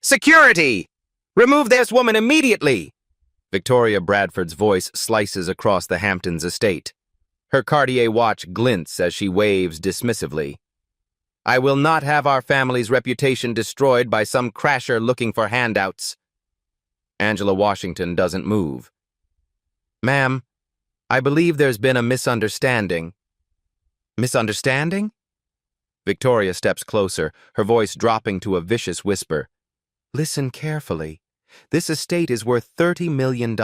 Security! Remove this woman immediately! Victoria Bradford's voice slices across the Hamptons estate. Her Cartier watch glints as she waves dismissively. I will not have our family's reputation destroyed by some crasher looking for handouts. Angela Washington doesn't move. Ma'am, I believe there's been a misunderstanding. Misunderstanding? Victoria steps closer, her voice dropping to a vicious whisper. Listen carefully. This estate is worth $30 million.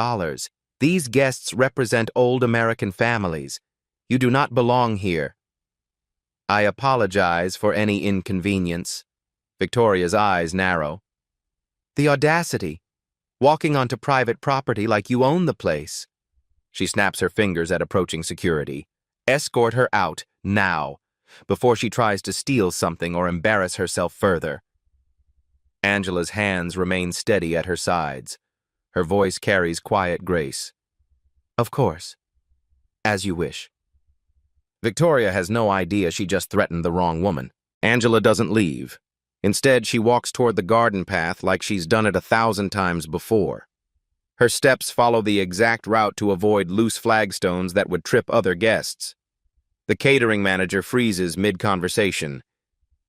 These guests represent old American families. You do not belong here. I apologize for any inconvenience. Victoria's eyes narrow. The audacity. Walking onto private property like you own the place. She snaps her fingers at approaching security. Escort her out, now, before she tries to steal something or embarrass herself further. Angela's hands remain steady at her sides. Her voice carries quiet grace. Of course. As you wish. Victoria has no idea she just threatened the wrong woman. Angela doesn't leave. Instead, she walks toward the garden path like she's done it 1,000 times before. Her steps follow the exact route to avoid loose flagstones that would trip other guests. The catering manager freezes mid-conversation.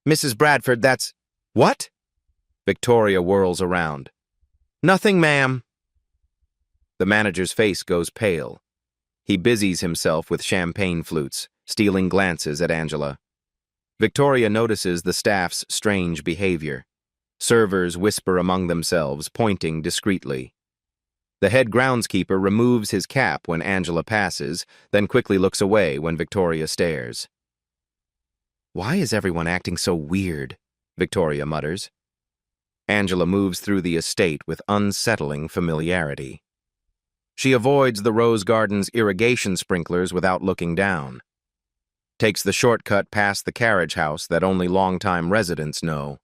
Mrs. Bradford, that's... What? Victoria whirls around. Nothing, ma'am. The manager's face goes pale. He busies himself with champagne flutes, stealing glances at Angela. Victoria notices the staff's strange behavior. Servers whisper among themselves, pointing discreetly. The head groundskeeper removes his cap when Angela passes, then quickly looks away when Victoria stares. Why is everyone acting so weird? Victoria mutters. Angela moves through the estate with unsettling familiarity. She avoids the rose garden's irrigation sprinklers without looking down. Takes the shortcut past the carriage house that only longtime residents know.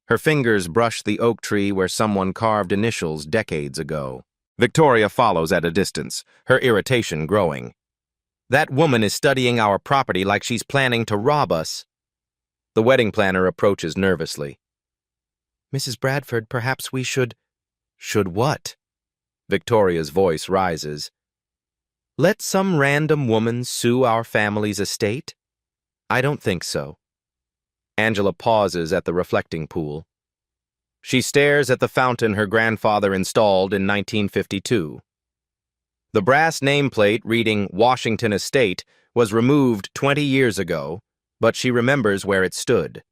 Her fingers brush the oak tree where someone carved initials decades ago. Victoria follows at a distance, her irritation growing. That woman is studying our property like she's planning to rob us. The wedding planner approaches nervously. Mrs. Bradford, perhaps we should... Should what? Victoria's voice rises. Let some random woman sue our family's estate? I don't think so. Angela pauses at the reflecting pool. She stares at the fountain her grandfather installed in 1952. The brass nameplate reading Washington Estate was removed 20 years ago, but she remembers where it stood.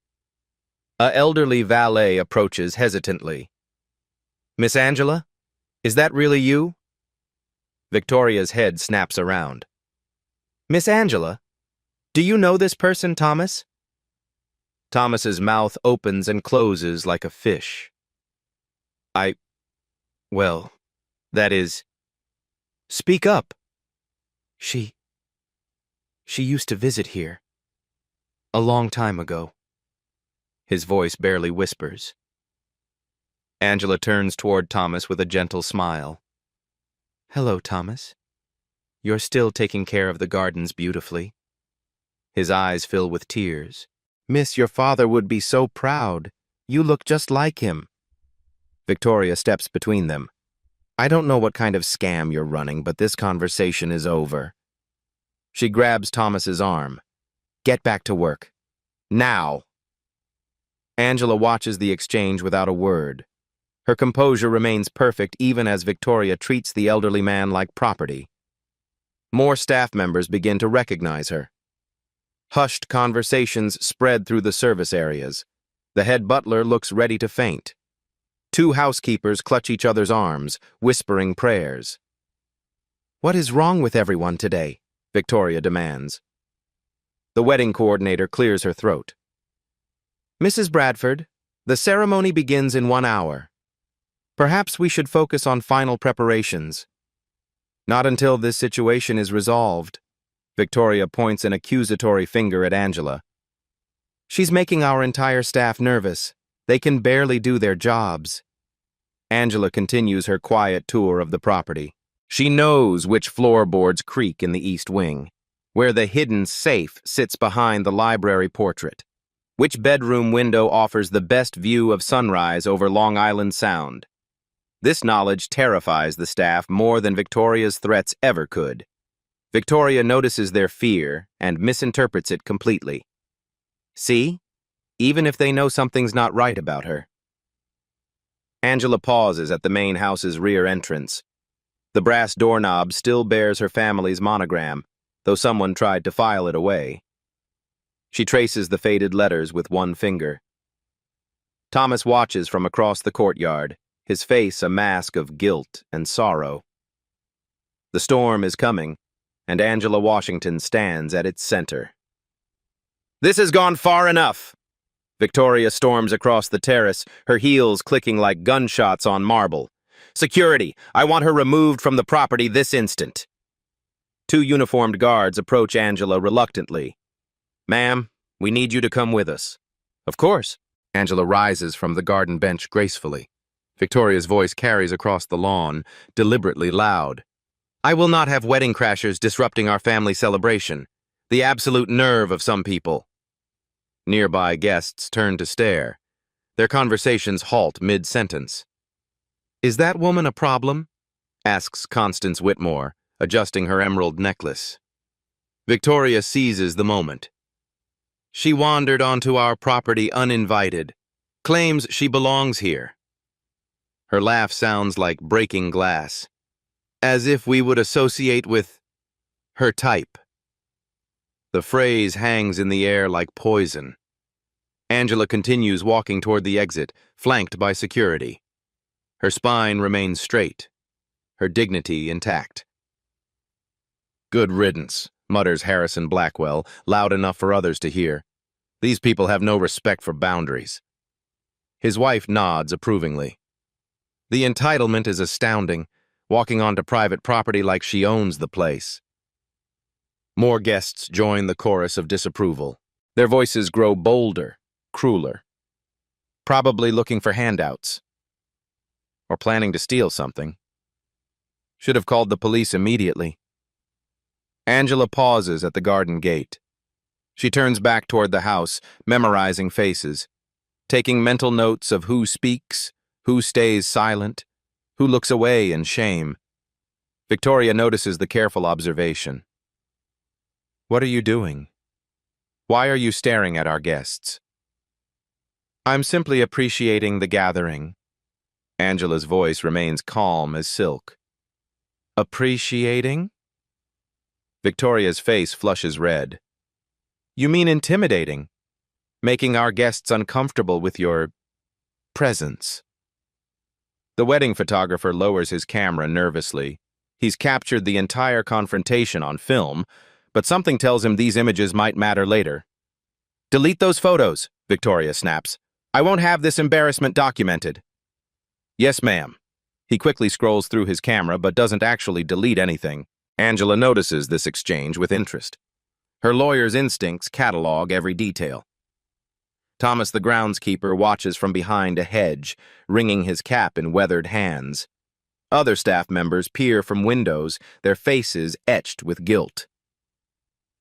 An elderly valet approaches hesitantly. Miss Angela, is that really you? Victoria's head snaps around. Miss Angela, do you know this person, Thomas? Thomas's mouth opens and closes like a fish. Well, that is... Speak up. She used to visit here. A long time ago. His voice barely whispers. Angela turns toward Thomas with a gentle smile. Hello, Thomas. You're still taking care of the gardens beautifully. His eyes fill with tears. Miss, your father would be so proud. You look just like him. Victoria steps between them. I don't know what kind of scam you're running, but this conversation is over. She grabs Thomas's arm. Get back to work. Now. Angela watches the exchange without a word. Her composure remains perfect even as Victoria treats the elderly man like property. More staff members begin to recognize her. Hushed conversations spread through the service areas. The head butler looks ready to faint. Two housekeepers clutch each other's arms, whispering prayers. What is wrong with everyone today? Victoria demands. The wedding coordinator clears her throat. Mrs. Bradford, the ceremony begins in 1 hour. Perhaps we should focus on final preparations. Not until this situation is resolved. Victoria points an accusatory finger at Angela. She's making our entire staff nervous. They can barely do their jobs. Angela continues her quiet tour of the property. She knows which floorboards creak in the East Wing, where the hidden safe sits behind the library portrait. Which bedroom window offers the best view of sunrise over Long Island Sound? This knowledge terrifies the staff more than Victoria's threats ever could. Victoria notices their fear and misinterprets it completely. See? Even if they know something's not right about her. Angela pauses at the main house's rear entrance. The brass doorknob still bears her family's monogram, though someone tried to file it away. She traces the faded letters with one finger. Thomas watches from across the courtyard, his face a mask of guilt and sorrow. The storm is coming, and Angela Washington stands at its center. "This has gone far enough!" Victoria storms across the terrace, her heels clicking like gunshots on marble. "Security, I want her removed from the property this instant." Two uniformed guards approach Angela reluctantly. "Ma'am, we need you to come with us." "Of course." Angela rises from the garden bench gracefully. Victoria's voice carries across the lawn, deliberately loud. "I will not have wedding crashers disrupting our family celebration. The absolute nerve of some people." Nearby guests turn to stare. Their conversations halt mid-sentence. "Is that woman a problem?" asks Constance Whitmore, adjusting her emerald necklace. Victoria seizes the moment. "She wandered onto our property uninvited, claims she belongs here." Her laugh sounds like breaking glass, as if we would associate with her type. The phrase hangs in the air like poison. Angela continues walking toward the exit, flanked by security. Her spine remains straight, her dignity intact. "Good riddance," mutters Harrison Blackwell, loud enough for others to hear. "These people have no respect for boundaries." His wife nods approvingly. The entitlement is astounding, walking onto private property like she owns the place. More guests join the chorus of disapproval. Their voices grow bolder, crueler. Probably looking for handouts. Or planning to steal something. Should have called the police immediately. Angela pauses at the garden gate. She turns back toward the house, memorizing faces, taking mental notes of who speaks, who stays silent, who looks away in shame. Victoria notices the careful observation. "What are you doing? Why are you staring at our guests?" "I'm simply appreciating the gathering." Angela's voice remains calm as silk. "Appreciating?" Victoria's face flushes red. "You mean intimidating, making our guests uncomfortable with your presence." The wedding photographer lowers his camera nervously. He's captured the entire confrontation on film, but something tells him these images might matter later. "Delete those photos," Victoria snaps. "I won't have this embarrassment documented." "Yes, ma'am." He quickly scrolls through his camera but doesn't actually delete anything. Angela notices this exchange with interest. Her lawyer's instincts catalog every detail. Thomas the groundskeeper watches from behind a hedge, wringing his cap in weathered hands. Other staff members peer from windows, their faces etched with guilt.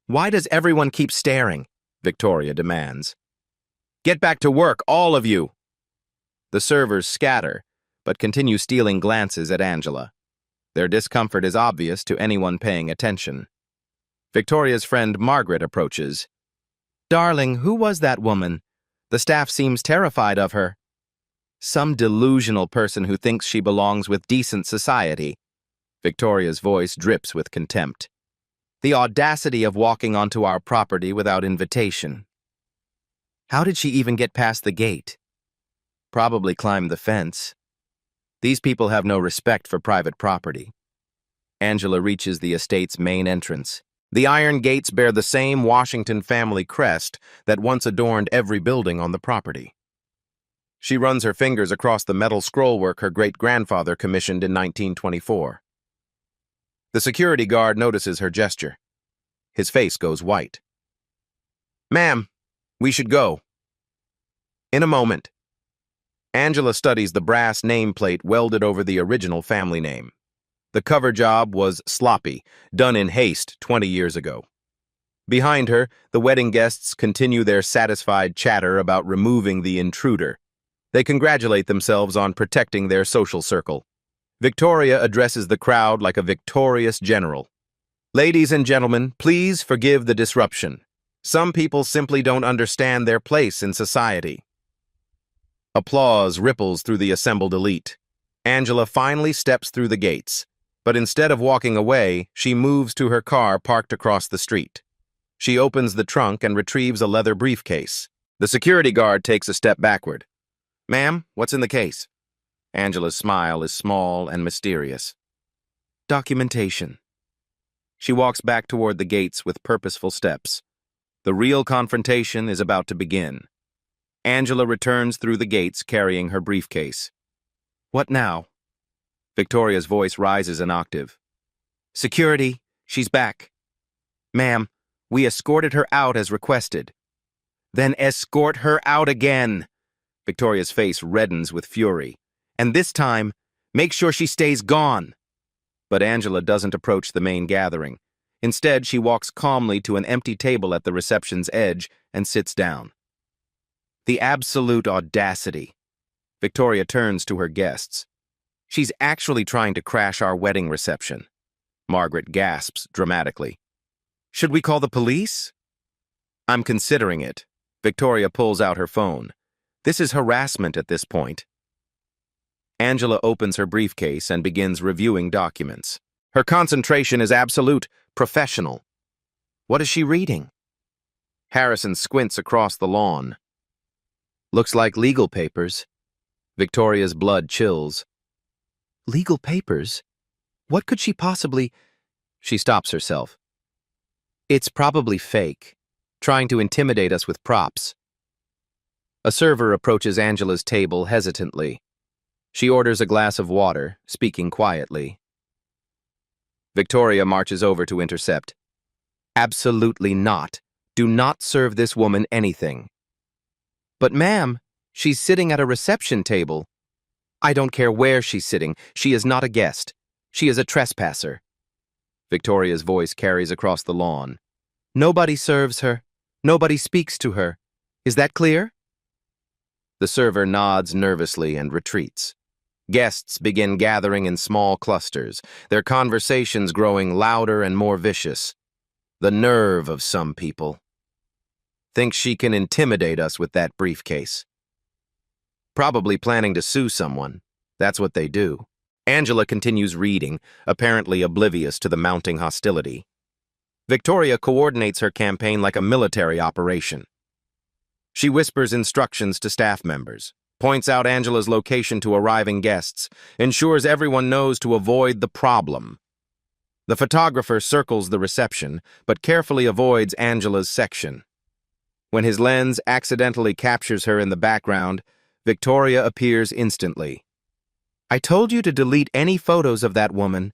"Why does everyone keep staring?" Victoria demands. "Get back to work, all of you!" The servers scatter, but continue stealing glances at Angela. Their discomfort is obvious to anyone paying attention. Victoria's friend Margaret approaches. "Darling, who was that woman? The staff seems terrified of her." "Some delusional person who thinks she belongs with decent society." Victoria's voice drips with contempt. "The audacity of walking onto our property without invitation. How did she even get past the gate? Probably climbed the fence. These people have no respect for private property." Angela reaches the estate's main entrance. The iron gates bear the same Washington family crest that once adorned every building on the property. She runs her fingers across the metal scrollwork her great-grandfather commissioned in 1924. The security guard notices her gesture. His face goes white. "Ma'am, we should go." "In a moment." Angela studies the brass nameplate welded over the original family name. The cover job was sloppy, done in haste 20 years ago. Behind her, the wedding guests continue their satisfied chatter about removing the intruder. They congratulate themselves on protecting their social circle. Victoria addresses the crowd like a victorious general. Ladies and gentlemen, please forgive the disruption. Some people simply don't understand their place in society. Applause ripples through the assembled elite. Angela finally steps through the gates, but instead of walking away, she moves to her car parked across the street. She opens the trunk and retrieves a leather briefcase. The security guard takes a step backward. "Ma'am, what's in the case?" Angela's smile is small and mysterious. "Documentation." She walks back toward the gates with purposeful steps. The real confrontation is about to begin. Angela returns through the gates carrying her briefcase. "What now?" Victoria's voice rises an octave. "Security, she's back." "Ma'am, we escorted her out as requested." "Then escort her out again." Victoria's face reddens with fury. "And this time, make sure she stays gone." But Angela doesn't approach the main gathering. Instead, she walks calmly to an empty table at the reception's edge and sits down. The absolute audacity. Victoria turns to her guests. "She's actually trying to crash our wedding reception." Margaret gasps dramatically. "Should we call the police?" "I'm considering it." Victoria pulls out her phone. "This is harassment at this point." Angela opens her briefcase and begins reviewing documents. Her concentration is absolute, professional. What is she reading? Harrison squints across the lawn. "Looks like legal papers." Victoria's blood chills. "Legal papers? What could she possibly—" She stops herself. "It's probably fake, trying to intimidate us with props." A server approaches Angela's table hesitantly. She orders a glass of water, speaking quietly. Victoria marches over to intercept. "Absolutely not. Do not serve this woman anything." "But ma'am, she's sitting at a reception table." "I don't care where she's sitting. She is not a guest. She is a trespasser." Victoria's voice carries across the lawn. "Nobody serves her. Nobody speaks to her. Is that clear?" The server nods nervously and retreats. Guests begin gathering in small clusters, their conversations growing louder and more vicious. The nerve of some people. Thinks she can intimidate us with that briefcase. Probably planning to sue someone. That's what they do. Angela continues reading, apparently oblivious to the mounting hostility. Victoria coordinates her campaign like a military operation. She whispers instructions to staff members, points out Angela's location to arriving guests, ensures everyone knows to avoid the problem. The photographer circles the reception, but carefully avoids Angela's section. When his lens accidentally captures her in the background, Victoria appears instantly. "I told you to delete any photos of that woman."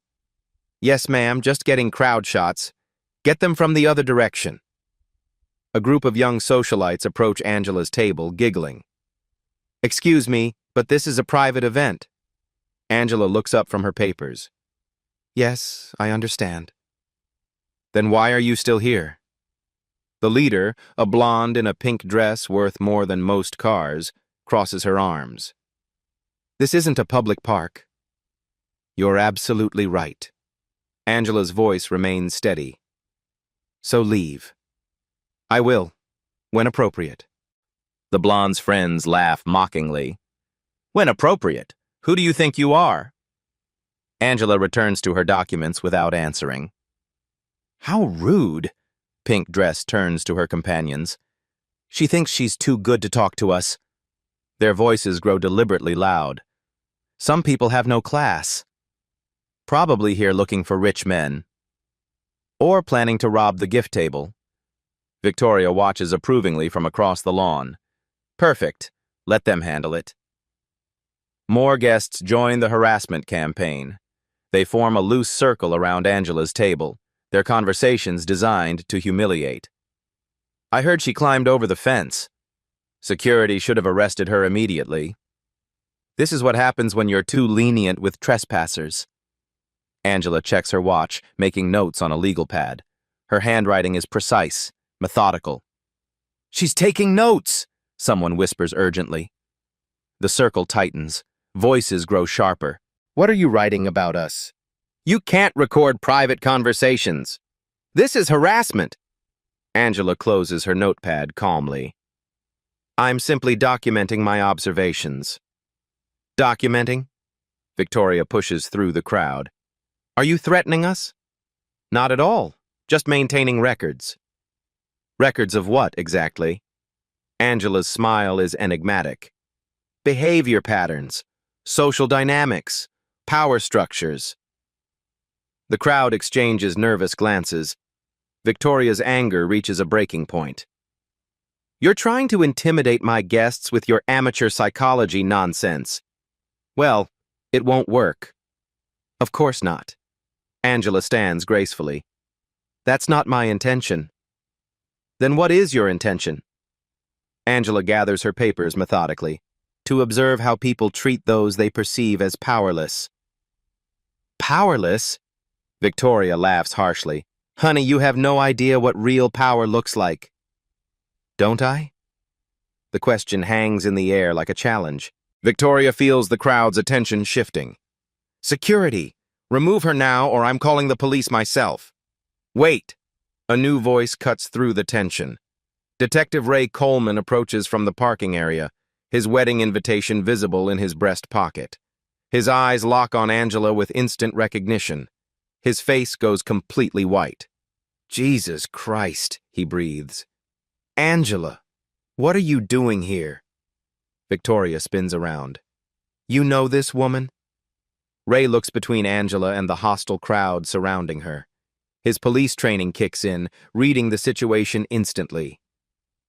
"Yes, ma'am, just getting crowd shots. Get them from the other direction." A group of young socialites approach Angela's table, giggling. "Excuse me, but this is a private event." Angela looks up from her papers. "Yes, I understand." "Then why are you still here?" The leader, a blonde in a pink dress worth more than most cars, crosses her arms. "This isn't a public park." "You're absolutely right." Angela's voice remains steady. "So leave." "I will, when appropriate." The blonde's friends laugh mockingly. "When appropriate? Who do you think you are?" Angela returns to her documents without answering. "How rude." Pink Dress turns to her companions. "She thinks she's too good to talk to us." Their voices grow deliberately loud. "Some people have no class." Probably here looking for rich men. Or planning to rob the gift table. Victoria watches approvingly from across the lawn. Perfect. Let them handle it. More guests join the harassment campaign. They form a loose circle around Angela's table, their conversations designed to humiliate. "I heard she climbed over the fence. Security should have arrested her immediately." "This is what happens when you're too lenient with trespassers." Angela checks her watch, making notes on a legal pad. Her handwriting is precise, methodical. "She's taking notes," someone whispers urgently. The circle tightens. Voices grow sharper. "What are you writing about us?" "You can't record private conversations. This is harassment." Angela closes her notepad calmly. "I'm simply documenting my observations." "Documenting?" Victoria pushes through the crowd. "Are you threatening us?" "Not at all. Just maintaining records." "Records of what, exactly?" Angela's smile is enigmatic. "Behavior patterns, social dynamics, power structures." The crowd exchanges nervous glances. Victoria's anger reaches a breaking point. "You're trying to intimidate my guests with your amateur psychology nonsense. Well, it won't work." "Of course not." Angela stands gracefully. "That's not my intention." "Then what is your intention?" Angela gathers her papers methodically, to observe how people treat those they perceive as powerless. "Powerless?" Victoria laughs harshly. "Honey, you have no idea what real power looks like." "Don't I?" The question hangs in the air like a challenge. Victoria feels the crowd's attention shifting. "Security! Remove her now, or I'm calling the police myself." "Wait!" A new voice cuts through the tension. Detective Ray Coleman approaches from the parking area, his wedding invitation visible in his breast pocket. His eyes lock on Angela with instant recognition. His face goes completely white. "Jesus Christ," he breathes. "Angela, what are you doing here?" Victoria spins around. "You know this woman?" Ray looks between Angela and the hostile crowd surrounding her. His police training kicks in, reading the situation instantly.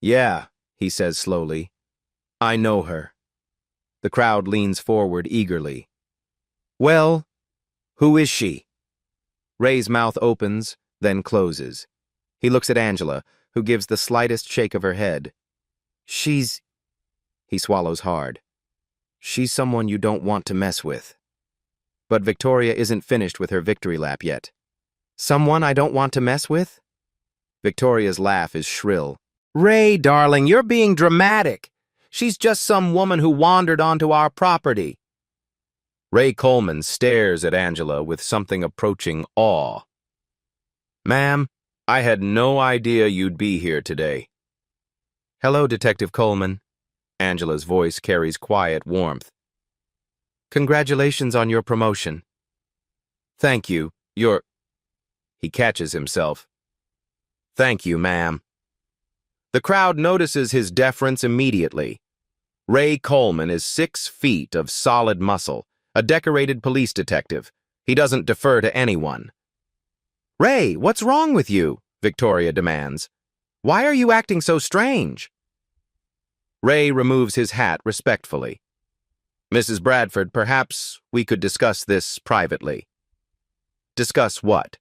"Yeah," he says slowly. "I know her." The crowd leans forward eagerly. "Well, who is she?" Ray's mouth opens, then closes. He looks at Angela, who gives the slightest shake of her head. "She's..." He swallows hard. "She's someone you don't want to mess with." But Victoria isn't finished with her victory lap yet. "Someone I don't want to mess with?" Victoria's laugh is shrill. "Ray, darling, you're being dramatic. She's just some woman who wandered onto our property." Ray Coleman stares at Angela with something approaching awe. "Ma'am, I had no idea you'd be here today." "Hello, Detective Coleman." Angela's voice carries quiet warmth. "Congratulations on your promotion." "Thank you. You're..." He catches himself. "Thank you, ma'am." The crowd notices his deference immediately. Ray Coleman is 6 feet of solid muscle, a decorated police detective. He doesn't defer to anyone. "Ray, what's wrong with you?" Victoria demands. "Why are you acting so strange?" Ray removes his hat respectfully. "Mrs. Bradford, perhaps we could discuss this privately." "Discuss what?"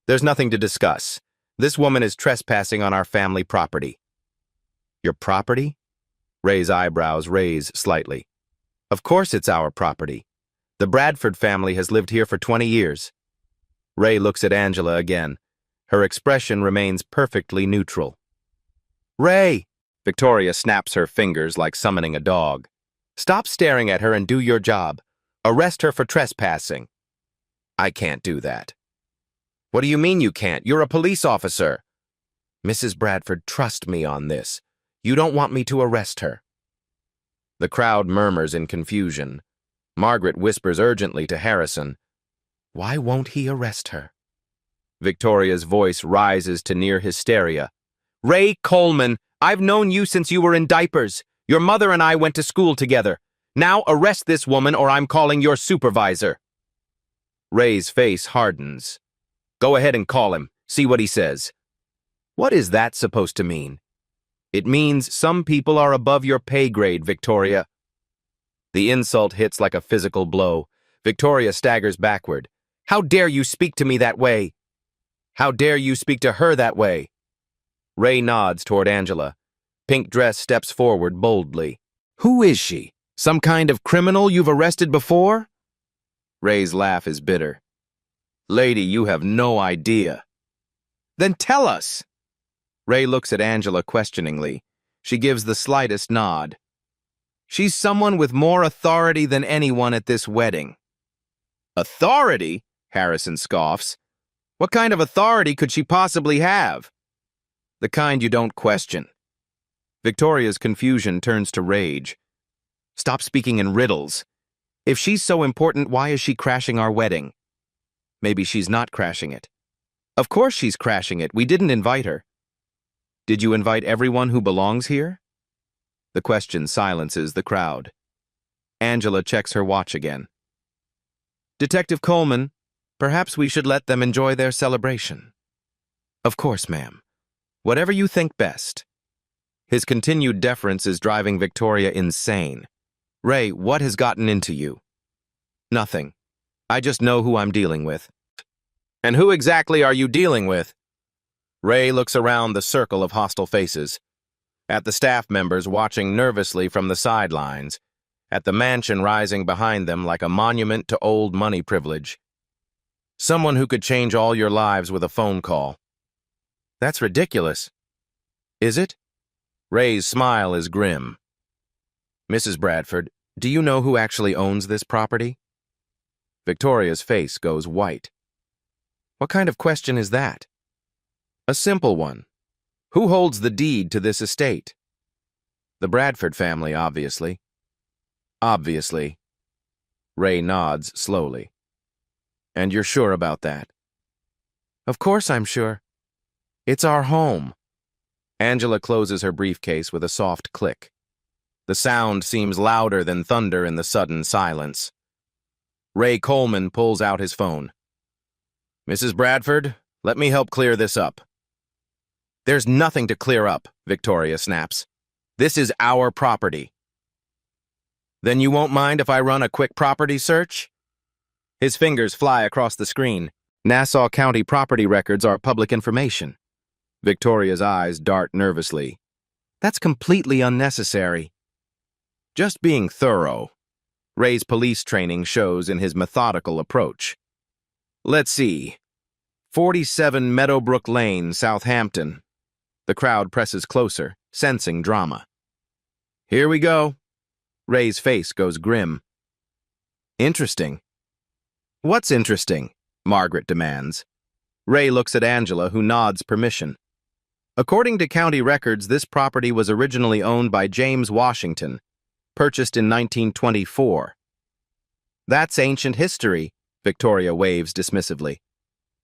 "There's nothing to discuss. This woman is trespassing on our family property." "Your property?" Ray's eyebrows raise slightly. "Of course it's our property. The Bradford family has lived here for 20 years. Ray looks at Angela again. Her expression remains perfectly neutral. "Ray!" Victoria snaps her fingers like summoning a dog. "Stop staring at her and do your job. Arrest her for trespassing." "I can't do that." "What do you mean you can't? You're a police officer." "Mrs. Bradford, trust me on this. You don't want me to arrest her." The crowd murmurs in confusion. Margaret whispers urgently to Harrison, "Why won't he arrest her?" Victoria's voice rises to near hysteria. "Ray Coleman, I've known you since you were in diapers. Your mother and I went to school together. Now arrest this woman or I'm calling your supervisor." Ray's face hardens. "Go ahead and call him. See what he says." "What is that supposed to mean?" "It means some people are above your pay grade, Victoria." The insult hits like a physical blow. Victoria staggers backward. "How dare you speak to me that way?" "How dare you speak to her that way?" Ray nods toward Angela. Pink Dress steps forward boldly. "Who is she? Some kind of criminal you've arrested before?" Ray's laugh is bitter. "Lady, you have no idea." Then tell us. Ray looks at Angela questioningly. She gives the slightest nod. She's someone with more authority than anyone at this wedding. Authority? Harrison scoffs. What kind of authority could she possibly have? The kind you don't question. Victoria's confusion turns to rage. Stop speaking in riddles. If she's so important, why is she crashing our wedding? Maybe she's not crashing it. Of course she's crashing it. We didn't invite her. Did you invite everyone who belongs here? The question silences the crowd. Angela checks her watch again. Detective Coleman, perhaps we should let them enjoy their celebration. Of course, ma'am. Whatever you think best. His continued deference is driving Victoria insane. Ray, what has gotten into you? Nothing. I just know who I'm dealing with. And who exactly are you dealing with? Ray looks around the circle of hostile faces, at the staff members watching nervously from the sidelines, at the mansion rising behind them like a monument to old money privilege. Someone who could change all your lives with a phone call. That's ridiculous. Is it? Ray's smile is grim. Mrs. Bradford, do you know who actually owns this property? Victoria's face goes white. What kind of question is that? A simple one. Who holds the deed to this estate? The Bradford family, obviously. Obviously. Ray nods slowly. And you're sure about that? Of course I'm sure. It's our home. Angela closes her briefcase with a soft click. The sound seems louder than thunder in the sudden silence. Ray Coleman pulls out his phone. Mrs. Bradford, let me help clear this up. There's nothing to clear up, Victoria snaps. This is our property. Then you won't mind if I run a quick property search? His fingers fly across the screen. Nassau County property records are public information. Victoria's eyes dart nervously. That's completely unnecessary. Just being thorough. Ray's police training shows in his methodical approach. Let's see. 47 Meadowbrook Lane, Southampton. The crowd presses closer, sensing drama. Here we go. Ray's face goes grim. Interesting. What's interesting? Margaret demands. Ray looks at Angela, who nods permission. According to county records, this property was originally owned by James Washington, purchased in 1924. That's ancient history, Victoria waves dismissively.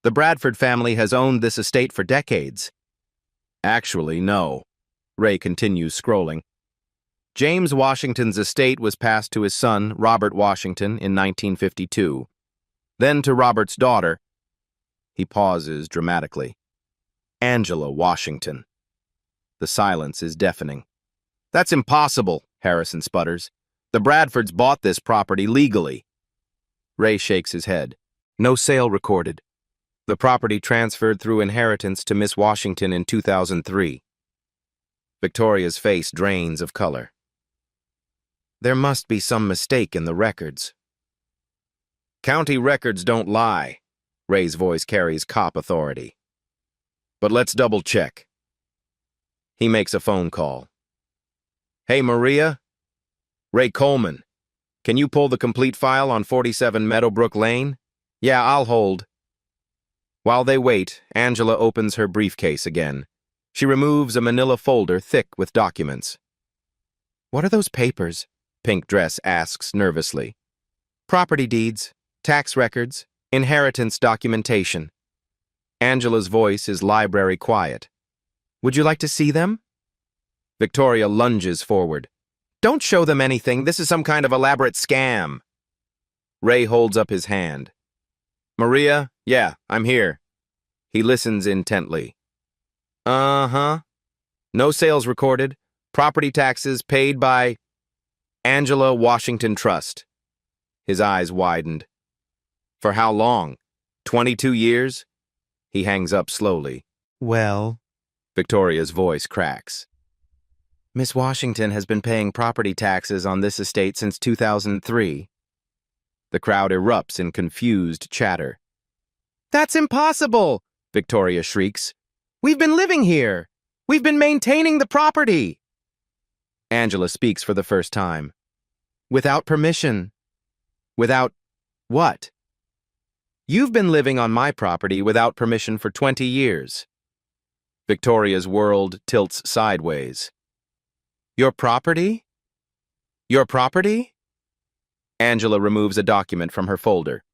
The Bradford family has owned this estate for decades. Actually, no. Ray continues scrolling. James Washington's estate was passed to his son, Robert Washington, in 1952. Then to Robert's daughter. He pauses dramatically. Angela Washington. The silence is deafening. That's impossible, Harrison sputters. The Bradfords bought this property legally. Ray shakes his head. No sale recorded. The property transferred through inheritance to Miss Washington in 2003. Victoria's face drains of color. There must be some mistake in the records. County records don't lie. Ray's voice carries cop authority. But let's double check. He makes a phone call. Hey, Maria? Ray Coleman. Can you pull the complete file on 47 Meadowbrook Lane? Yeah, I'll hold. While they wait, Angela opens her briefcase again. She removes a manila folder thick with documents. What are those papers? Pink Dress asks nervously. Property deeds, tax records, inheritance documentation. Angela's voice is library quiet. Would you like to see them? Victoria lunges forward. Don't show them anything. This is some kind of elaborate scam. Ray holds up his hand. Maria, yeah, I'm here. He listens intently. Uh-huh. No sales recorded. Property taxes paid by Angela Washington Trust. His eyes widened. For how long? 22 years? He hangs up slowly. Well, Victoria's voice cracks. Miss Washington has been paying property taxes on this estate since 2003. The crowd erupts in confused chatter. That's impossible, Victoria shrieks. We've been living here. We've been maintaining the property. Angela speaks for the first time. Without permission. Without what? You've been living on my property without permission for 20 years. Victoria's world tilts sideways. Your property? Your property? Angela removes a document from her folder.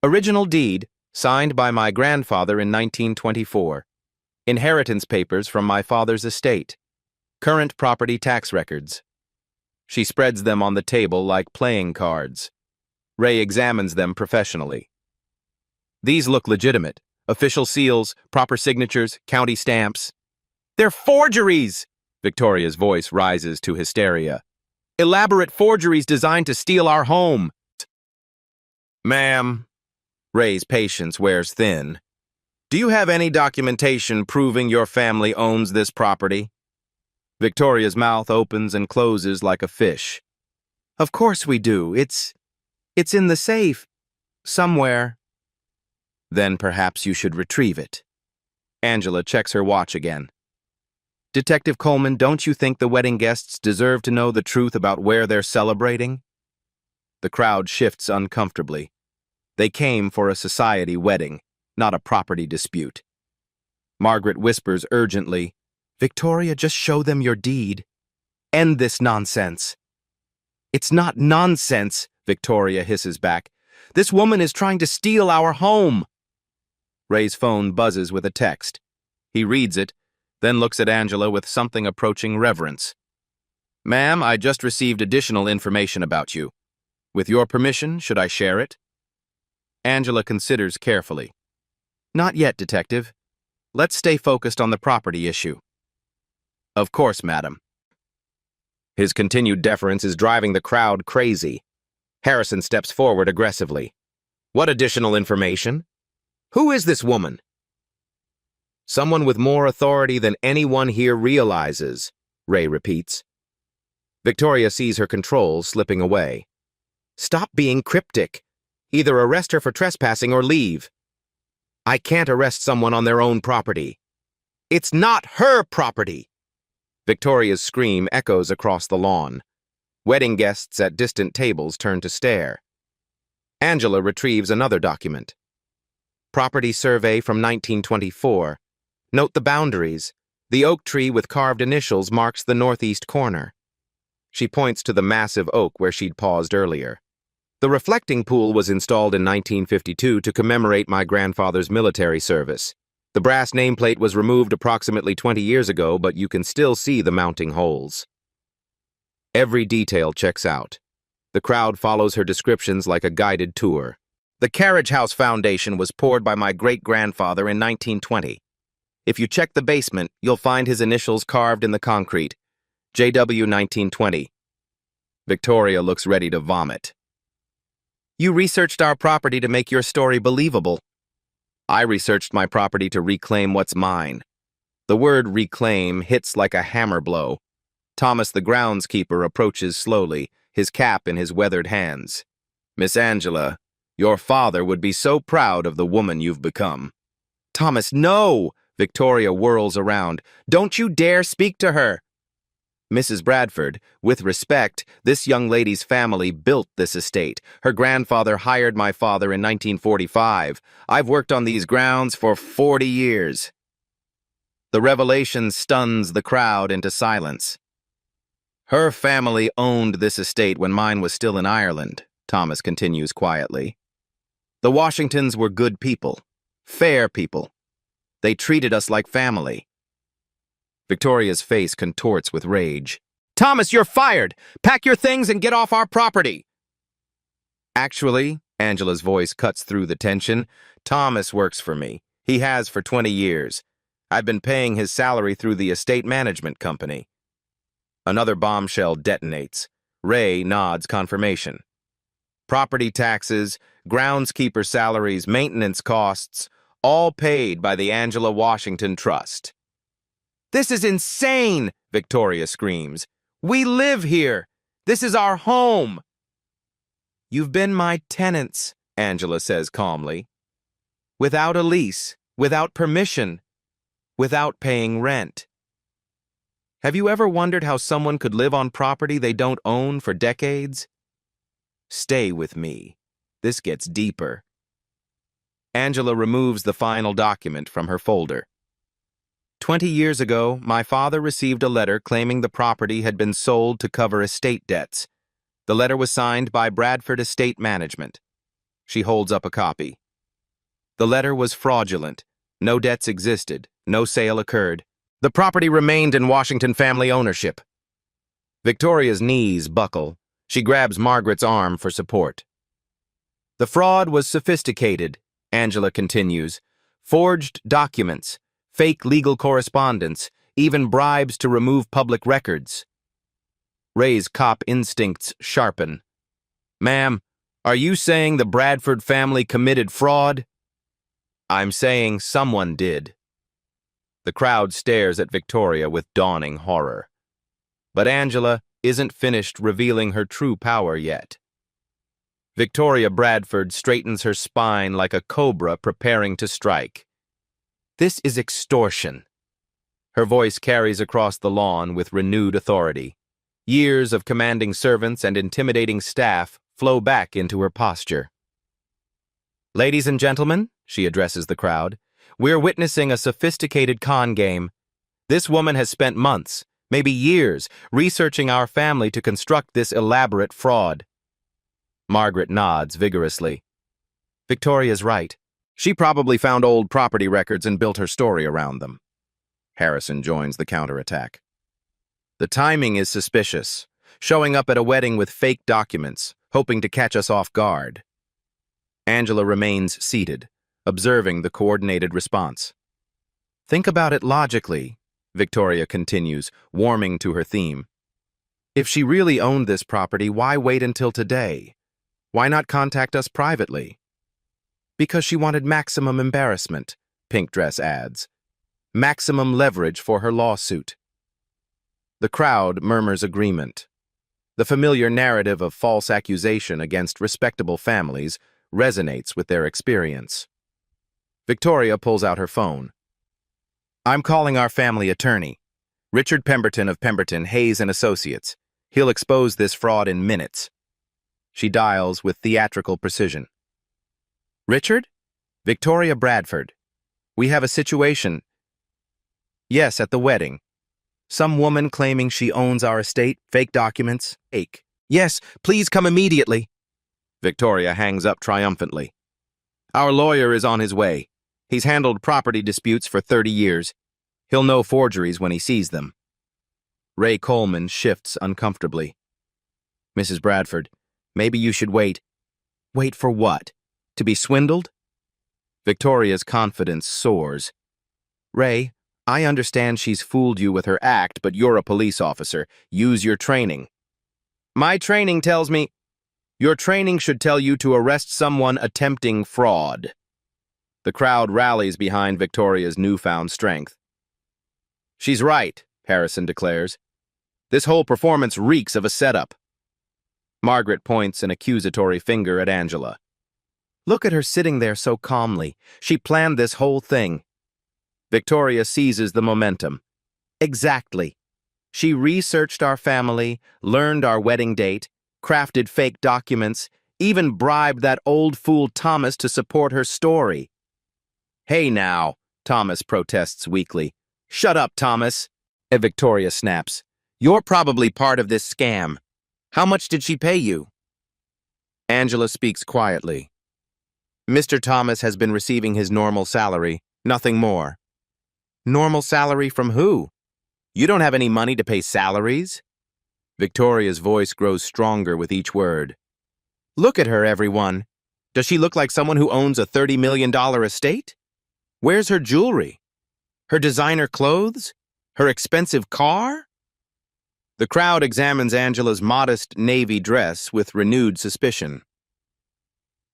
Original deed, signed by my grandfather in 1924. Inheritance papers from my father's estate. Current property tax records. She spreads them on the table like playing cards. Ray examines them professionally. These look legitimate. Official seals, proper signatures, county stamps. They're forgeries! Victoria's voice rises to hysteria. Elaborate forgeries designed to steal our home. Ma'am, Ray's patience wears thin. Do you have any documentation proving your family owns this property? Victoria's mouth opens and closes like a fish. Of course we do. It's in the safe. Somewhere. Then perhaps you should retrieve it. Angela checks her watch again. Detective Coleman, don't you think the wedding guests deserve to know the truth about where they're celebrating? The crowd shifts uncomfortably. They came for a society wedding, not a property dispute. Margaret whispers urgently, Victoria, just show them your deed. End this nonsense. It's not nonsense, Victoria hisses back. This woman is trying to steal our home. Ray's phone buzzes with a text. He reads it, then looks at Angela with something approaching reverence. Ma'am, I just received additional information about you. With your permission, should I share it? Angela considers carefully. Not yet, Detective. Let's stay focused on the property issue. Of course, madam. His continued deference is driving the crowd crazy. Harrison steps forward aggressively. What additional information? Who is this woman? Someone with more authority than anyone here realizes, Ray repeats. Victoria sees her control slipping away. Stop being cryptic. Either arrest her for trespassing or leave. I can't arrest someone on their own property. It's not her property. Victoria's scream echoes across the lawn. Wedding guests at distant tables turn to stare. Angela retrieves another document. Property survey from 1924. Note the boundaries. The oak tree with carved initials marks the northeast corner. She points to the massive oak where she'd paused earlier. The reflecting pool was installed in 1952 to commemorate my grandfather's military service. The brass nameplate was removed approximately 20 years ago, but you can still see the mounting holes. Every detail checks out. The crowd follows her descriptions like a guided tour. The carriage house foundation was poured by my great-grandfather in 1920. If you check the basement, you'll find his initials carved in the concrete. JW 1920. Victoria looks ready to vomit. You researched our property to make your story believable. I researched my property to reclaim what's mine. The word reclaim hits like a hammer blow. Thomas the groundskeeper approaches slowly, his cap in his weathered hands. Miss Angela, your father would be so proud of the woman you've become. Thomas, no! Victoria whirls around. Don't you dare speak to her! Mrs. Bradford, with respect, this young lady's family built this estate. Her grandfather hired my father in 1945. I've worked on these grounds for 40 years. The revelation stuns the crowd into silence. Her family owned this estate when mine was still in Ireland, Thomas continues quietly. The Washingtons were good people, fair people. They treated us like family. Victoria's face contorts with rage. Thomas, you're fired! Pack your things and get off our property! Actually, Angela's voice cuts through the tension, Thomas works for me. He has for 20 years. I've been paying his salary through the estate management company. Another bombshell detonates. Ray nods confirmation. Property taxes, groundskeeper salaries, maintenance costs, all paid by the Angela Washington Trust. This is insane, Victoria screams. We live here. This is our home. You've been my tenants, Angela says calmly. Without a lease, without permission. without paying rent. Have you ever wondered how someone could live on property they don't own for decades? Stay with me. This gets deeper. Angela removes the final document from her folder. 20 years ago, my father received a letter claiming the property had been sold to cover estate debts. The letter was signed by Bradford Estate Management. She holds up a copy. The letter was fraudulent. No debts existed. No sale occurred. The property remained in Washington family ownership. Victoria's knees buckle. She grabs Margaret's arm for support. The fraud was sophisticated, Angela continues. Forged documents, fake legal correspondence, even bribes to remove public records. Ray's cop instincts sharpen. Ma'am, are you saying the Bradford family committed fraud? I'm saying someone did. The crowd stares at Victoria with dawning horror. But Angela isn't finished revealing her true power yet. Victoria Bradford straightens her spine like a cobra preparing to strike. This is extortion. Her voice carries across the lawn with renewed authority. Years of commanding servants and intimidating staff flow back into her posture. Ladies and gentlemen, she addresses the crowd, we're witnessing a sophisticated con game. This woman has spent months, maybe years, researching our family to construct this elaborate fraud. Margaret nods vigorously. Victoria's right. She probably found old property records and built her story around them. Harrison joins the counterattack. The timing is suspicious, showing up at a wedding with fake documents, hoping to catch us off guard. Angela remains seated, observing the coordinated response. Think about it logically, Victoria continues, warming to her theme. If she really owned this property, why wait until today? Why not contact us privately? Because she wanted maximum embarrassment, Pink Dress adds. Maximum leverage for her lawsuit. The crowd murmurs agreement. The familiar narrative of false accusation against respectable families resonates with their experience. Victoria pulls out her phone. I'm calling our family attorney, Richard Pemberton of Pemberton, Hayes & Associates. He'll expose this fraud in minutes. She dials with theatrical precision. Richard? Victoria Bradford. We have a situation. Yes, at the wedding. Some woman claiming she owns our estate, fake documents, fake. Yes, please come immediately. Victoria hangs up triumphantly. Our lawyer is on his way. He's handled property disputes for 30 years. He'll know forgeries when he sees them. Ray Coleman shifts uncomfortably. Mrs. Bradford, maybe you should wait. Wait for what? To be swindled? Victoria's confidence soars. Ray, I understand she's fooled you with her act, but you're a police officer. Use your training. My training tells me... Your training should tell you to arrest someone attempting fraud. The crowd rallies behind Victoria's newfound strength. She's right, Harrison declares. This whole performance reeks of a setup. Margaret points an accusatory finger at Angela. Look at her sitting there so calmly. She planned this whole thing. Victoria seizes the momentum. Exactly. She researched our family, learned our wedding date, crafted fake documents, even bribed that old fool Thomas to support her story. Hey now, Thomas protests weakly. Shut up, Thomas. Victoria snaps. You're probably part of this scam. How much did she pay you? Angela speaks quietly. Mr. Thomas has been receiving his normal salary, nothing more. Normal salary from who? You don't have any money to pay salaries? Victoria's voice grows stronger with each word. Look at her, everyone. Does she look like someone who owns a $30 million estate? Where's her jewelry? Her designer clothes? Her expensive car? The crowd examines Angela's modest navy dress with renewed suspicion.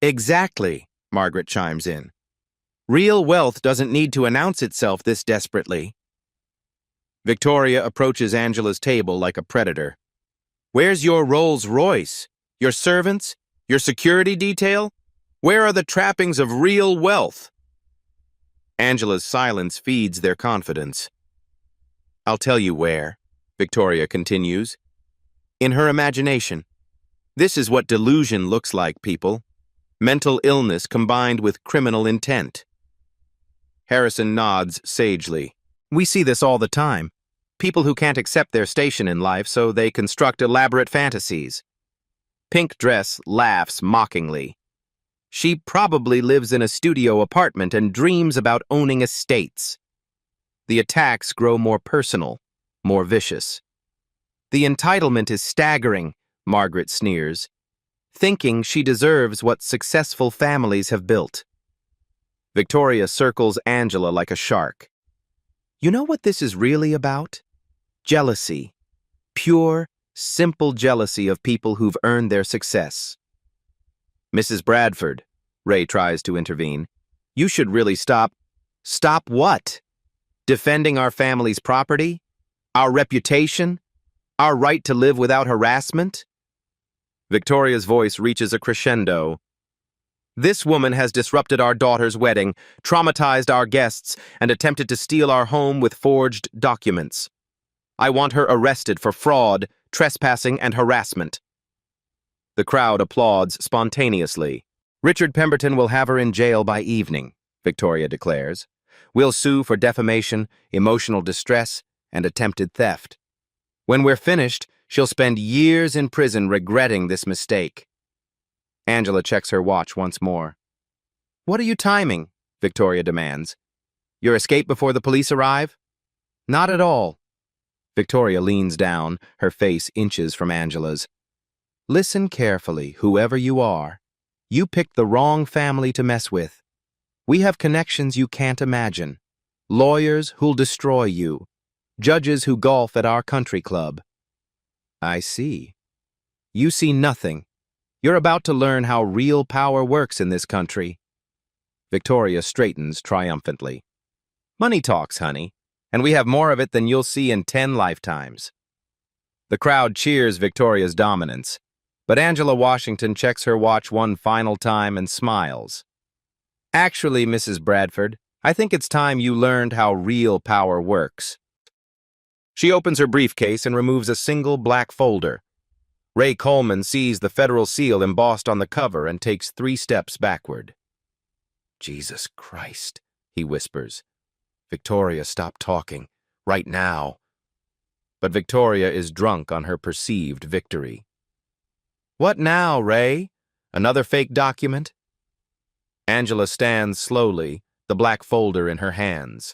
Exactly, Margaret chimes in. Real wealth doesn't need to announce itself this desperately. Victoria approaches Angela's table like a predator. Where's your Rolls Royce? Your servants? Your security detail? Where are the trappings of real wealth? Angela's silence feeds their confidence. I'll tell you where, Victoria continues. In her imagination. This is what delusion looks like, people. Mental illness combined with criminal intent. Harrison nods sagely. We see this all the time. People who can't accept their station in life, so they construct elaborate fantasies. Pink Dress laughs mockingly. She probably lives in a studio apartment and dreams about owning estates. The attacks grow more personal, more vicious. The entitlement is staggering, Margaret sneers, thinking she deserves what successful families have built. Victoria circles Angela like a shark. You know what this is really about? Jealousy. Pure, simple jealousy of people who've earned their success. Mrs. Bradford, Ray tries to intervene, you should really stop. Stop what? Defending our family's property? Our reputation? Our right to live without harassment? Victoria's voice reaches a crescendo. This woman has disrupted our daughter's wedding, traumatized our guests, and attempted to steal our home with forged documents. I want her arrested for fraud, trespassing, and harassment. The crowd applauds spontaneously. Richard Pemberton will have her in jail by evening, Victoria declares. We'll sue for defamation, emotional distress, and attempted theft. When we're finished, she'll spend years in prison regretting this mistake. Angela checks her watch once more. What are you timing? Victoria demands. Your escape before the police arrive? Not at all. Victoria leans down, her face inches from Angela's. Listen carefully, whoever you are. You picked the wrong family to mess with. We have connections you can't imagine. Lawyers who'll destroy you. Judges who golf at our country club. I see. You see nothing. You're about to learn how real power works in this country. Victoria straightens triumphantly. Money talks, honey, and we have more of it than you'll see in 10 lifetimes. The crowd cheers Victoria's dominance, but Angela Washington checks her watch one final time and smiles. Actually, Mrs. Bradford, I think it's time you learned how real power works. She opens her briefcase and removes a single black folder. Ray Coleman sees the federal seal embossed on the cover and takes 3 steps backward. Jesus Christ, he whispers. Victoria, stop talking. Right now. But Victoria is drunk on her perceived victory. What now, Ray? Another fake document? Angela stands slowly, the black folder in her hands.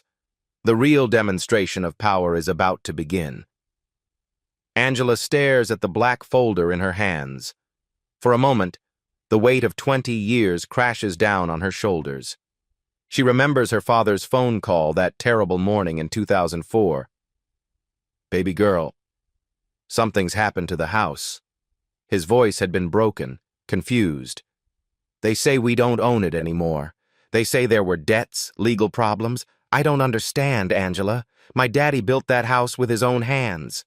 The real demonstration of power is about to begin. Angela stares at the black folder in her hands. For a moment, the weight of 20 years crashes down on her shoulders. She remembers her father's phone call that terrible morning in 2004. Baby girl, something's happened to the house. His voice had been broken, confused. They say we don't own it anymore. They say there were debts, legal problems. I don't understand, Angela. My daddy built that house with his own hands.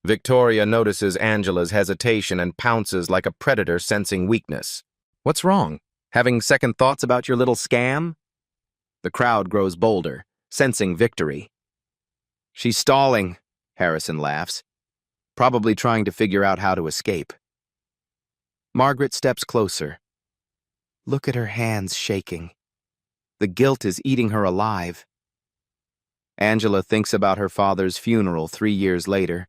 Victoria notices Angela's hesitation and pounces like a predator sensing weakness. What's wrong? Having second thoughts about your little scam? The crowd grows bolder, sensing victory. She's stalling, Harrison laughs, probably trying to figure out how to escape. Margaret steps closer. Look at her hands shaking. The guilt is eating her alive. Angela thinks about her father's funeral 3 years later.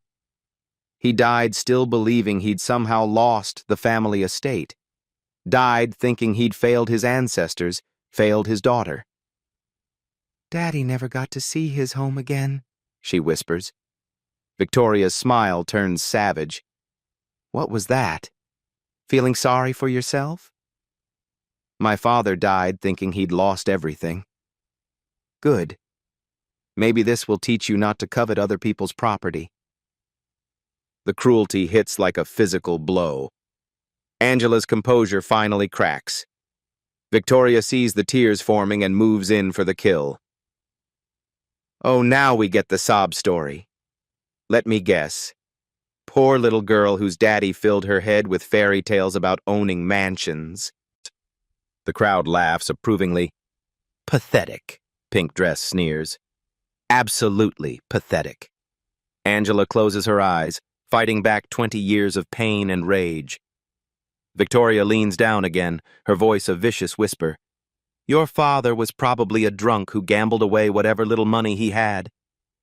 He died still believing he'd somehow lost the family estate. Died thinking he'd failed his ancestors, failed his daughter. Daddy never got to see his home again, she whispers. Victoria's smile turns savage. What was that? Feeling sorry for yourself? My father died thinking he'd lost everything. Good. Maybe this will teach you not to covet other people's property. The cruelty hits like a physical blow. Angela's composure finally cracks. Victoria sees the tears forming and moves in for the kill. Oh, now we get the sob story. Let me guess. Poor little girl whose daddy filled her head with fairy tales about owning mansions. The crowd laughs approvingly. Pathetic, Pink Dress sneers. Absolutely pathetic. Angela closes her eyes, fighting back 20 years of pain and rage. Victoria leans down again, her voice a vicious whisper. Your father was probably a drunk who gambled away whatever little money he had.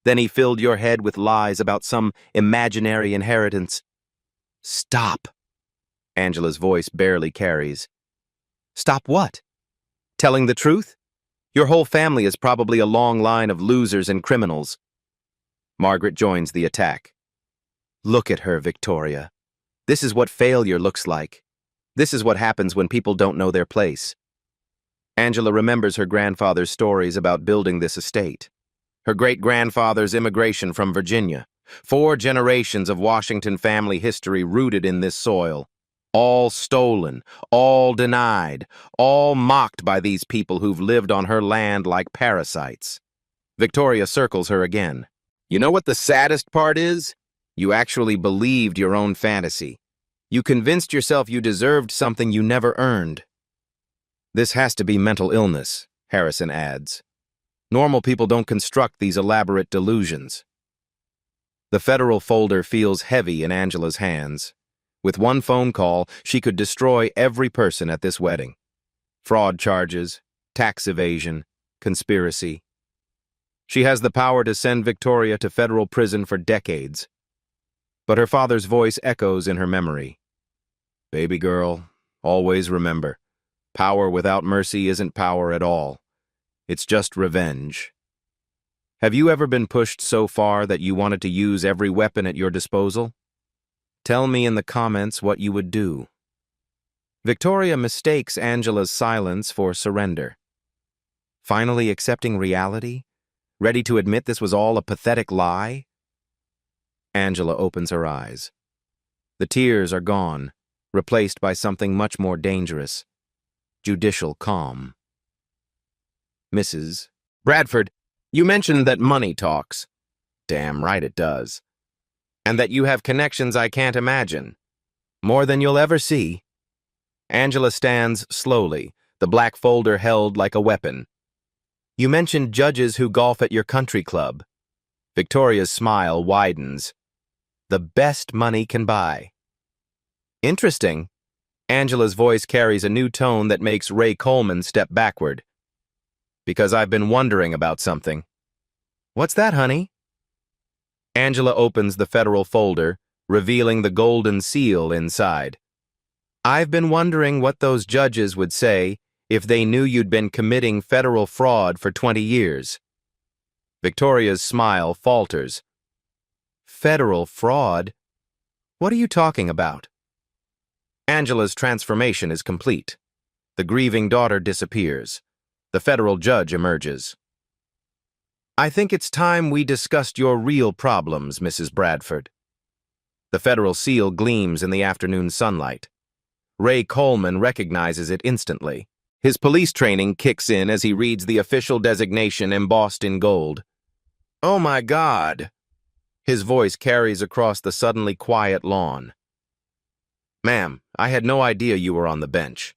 Then he filled your head with lies about some imaginary inheritance. Stop. Angela's voice barely carries. Stop what? Telling the truth? Your whole family is probably a long line of losers and criminals. Margaret joins the attack. Look at her, Victoria. This is what failure looks like. This is what happens when people don't know their place. Angela remembers her grandfather's stories about building this estate. Her great-grandfather's immigration from Virginia. 4 generations of Washington family history rooted in this soil. All stolen, all denied, all mocked by these people who've lived on her land like parasites. Victoria circles her again. You know what the saddest part is? You actually believed your own fantasy. You convinced yourself you deserved something you never earned. This has to be mental illness, Harrison adds. Normal people don't construct these elaborate delusions. The federal folder feels heavy in Angela's hands. With one phone call, she could destroy every person at this wedding. Fraud charges, tax evasion, conspiracy. She has the power to send Victoria to federal prison for decades. But her father's voice echoes in her memory. Baby girl, always remember, power without mercy isn't power at all. It's just revenge. Have you ever been pushed so far that you wanted to use every weapon at your disposal? Tell me in the comments what you would do. Victoria mistakes Angela's silence for surrender. Finally accepting reality? Ready to admit this was all a pathetic lie? Angela opens her eyes. The tears are gone, replaced by something much more dangerous. Judicial calm. Mrs. Bradford, you mentioned that money talks. Damn right it does. And that you have connections I can't imagine. More than you'll ever see. Angela stands slowly, the black folder held like a weapon. You mentioned judges who golf at your country club. Victoria's smile widens. The best money can buy. Interesting. Angela's voice carries a new tone that makes Ray Coleman step backward. Because I've been wondering about something. What's that, honey? Angela opens the federal folder, revealing the golden seal inside. I've been wondering what those judges would say if they knew you'd been committing federal fraud for 20 years. Victoria's smile falters. Federal fraud? What are you talking about? Angela's transformation is complete. The grieving daughter disappears. The federal judge emerges. I think it's time we discussed your real problems, Mrs. Bradford. The federal seal gleams in the afternoon sunlight. Ray Coleman recognizes it instantly. His police training kicks in as he reads the official designation embossed in gold. Oh my God! His voice carries across the suddenly quiet lawn. Ma'am, I had no idea you were on the bench.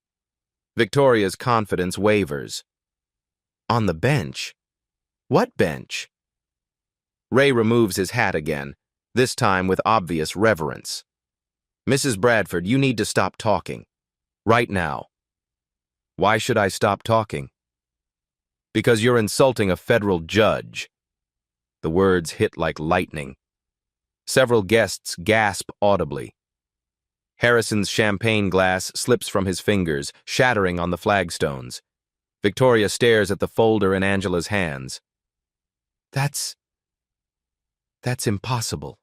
Victoria's confidence wavers. On the bench? What bench? Ray removes his hat again, this time with obvious reverence. Mrs. Bradford, you need to stop talking. Right now. Why should I stop talking? Because you're insulting a federal judge. The words hit like lightning. Several guests gasp audibly. Harrison's champagne glass slips from his fingers, shattering on the flagstones. Victoria stares at the folder in Angela's hands. That's impossible.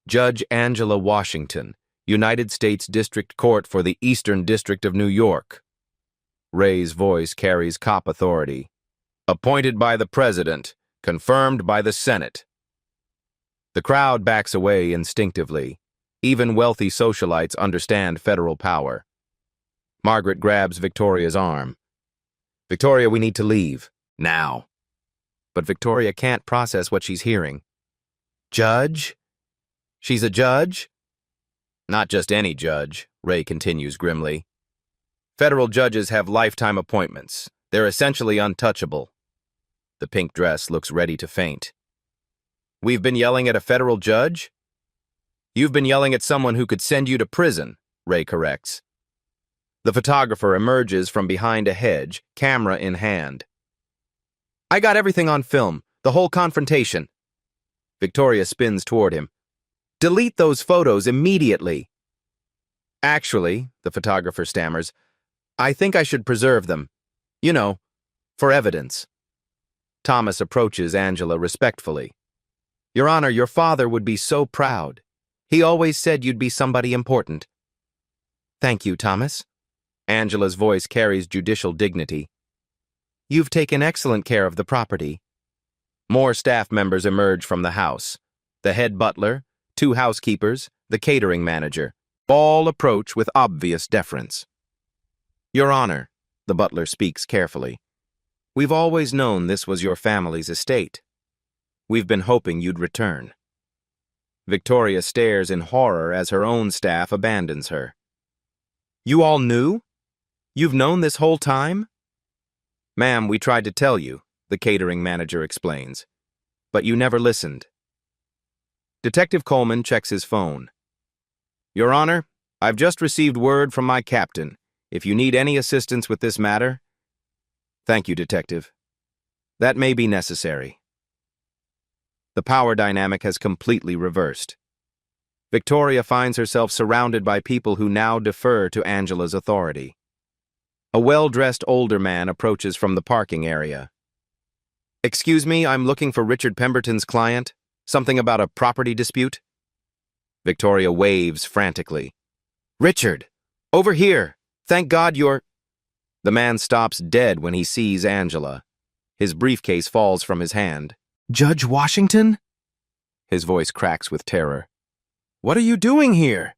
Judge Angela Washington, United States District Court for the Eastern District of New York. Ray's voice carries cop authority. Appointed by the President, confirmed by the Senate. The crowd backs away instinctively. Even wealthy socialites understand federal power. Margaret grabs Victoria's arm. Victoria, we need to leave. Now. But Victoria can't process what she's hearing. Judge? She's a judge? Not just any judge, Ray continues grimly. Federal judges have lifetime appointments. They're essentially untouchable. The pink dress looks ready to faint. We've been yelling at a federal judge? You've been yelling at someone who could send you to prison, Ray corrects. The photographer emerges from behind a hedge, camera in hand. I got everything on film, the whole confrontation. Victoria spins toward him. Delete those photos immediately. Actually, the photographer stammers, I think I should preserve them. You know, for evidence. Thomas approaches Angela respectfully. Your Honor, your father would be so proud. He always said you'd be somebody important. Thank you, Thomas. Angela's voice carries judicial dignity. You've taken excellent care of the property. More staff members emerge from the house. The head butler, 2 housekeepers, the catering manager. All approach with obvious deference. Your Honor, the butler speaks carefully. We've always known this was your family's estate. We've been hoping you'd return. Victoria stares in horror as her own staff abandons her. You all knew? You've known this whole time? Ma'am, we tried to tell you, the catering manager explains. But you never listened. Detective Coleman checks his phone. Your Honor, I've just received word from my captain. If you need any assistance with this matter... Thank you, Detective. That may be necessary. The power dynamic has completely reversed. Victoria finds herself surrounded by people who now defer to Angela's authority. A well-dressed older man approaches from the parking area. Excuse me, I'm looking for Richard Pemberton's client. Something about a property dispute? Victoria waves frantically. Richard! Over here! Thank God you're... The man stops dead when he sees Angela. His briefcase falls from his hand. Judge Washington? His voice cracks with terror. What are you doing here?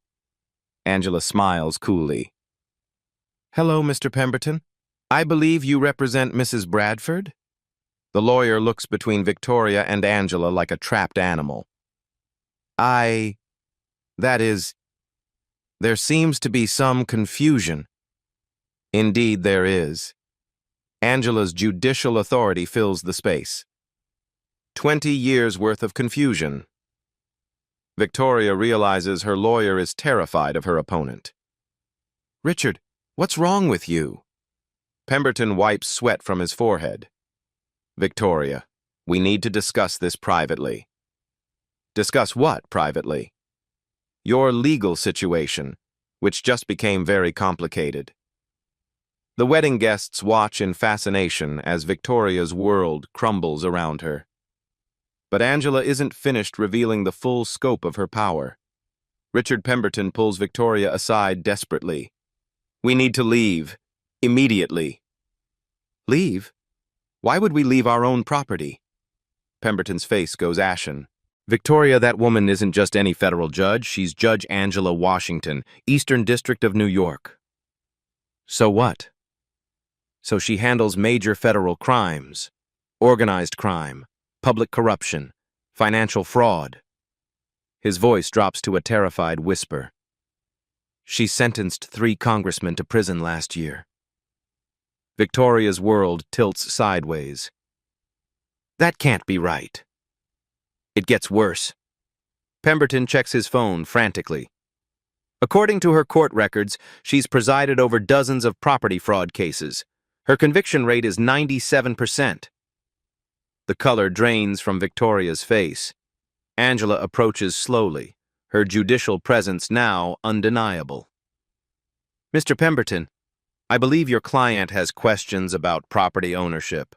Angela smiles coolly. Hello, Mr. Pemberton. I believe you represent Mrs. Bradford? The lawyer looks between Victoria and Angela like a trapped animal. That is, there seems to be some confusion. Indeed, there is. Angela's judicial authority fills the space. 20 years' worth of confusion. Victoria realizes her lawyer is terrified of her opponent. Richard, what's wrong with you? Pemberton wipes sweat from his forehead. Victoria, we need to discuss this privately. Discuss what privately? Your legal situation, which just became very complicated. The wedding guests watch in fascination as Victoria's world crumbles around her. But Angela isn't finished revealing the full scope of her power. Richard Pemberton pulls Victoria aside desperately. We need to leave. Immediately. Leave? Why would we leave our own property? Pemberton's face goes ashen. Victoria, that woman isn't just any federal judge. She's Judge Angela Washington, Eastern District of New York. So what? So she handles major federal crimes, organized crime, public corruption, financial fraud. His voice drops to a terrified whisper. She sentenced 3 congressmen to prison last year. Victoria's world tilts sideways. That can't be right. It gets worse. Pemberton checks his phone frantically. According to her court records, she's presided over dozens of property fraud cases. Her conviction rate is 97%. The color drains from Victoria's face. Angela approaches slowly, her judicial presence now undeniable. Mr. Pemberton, I believe your client has questions about property ownership.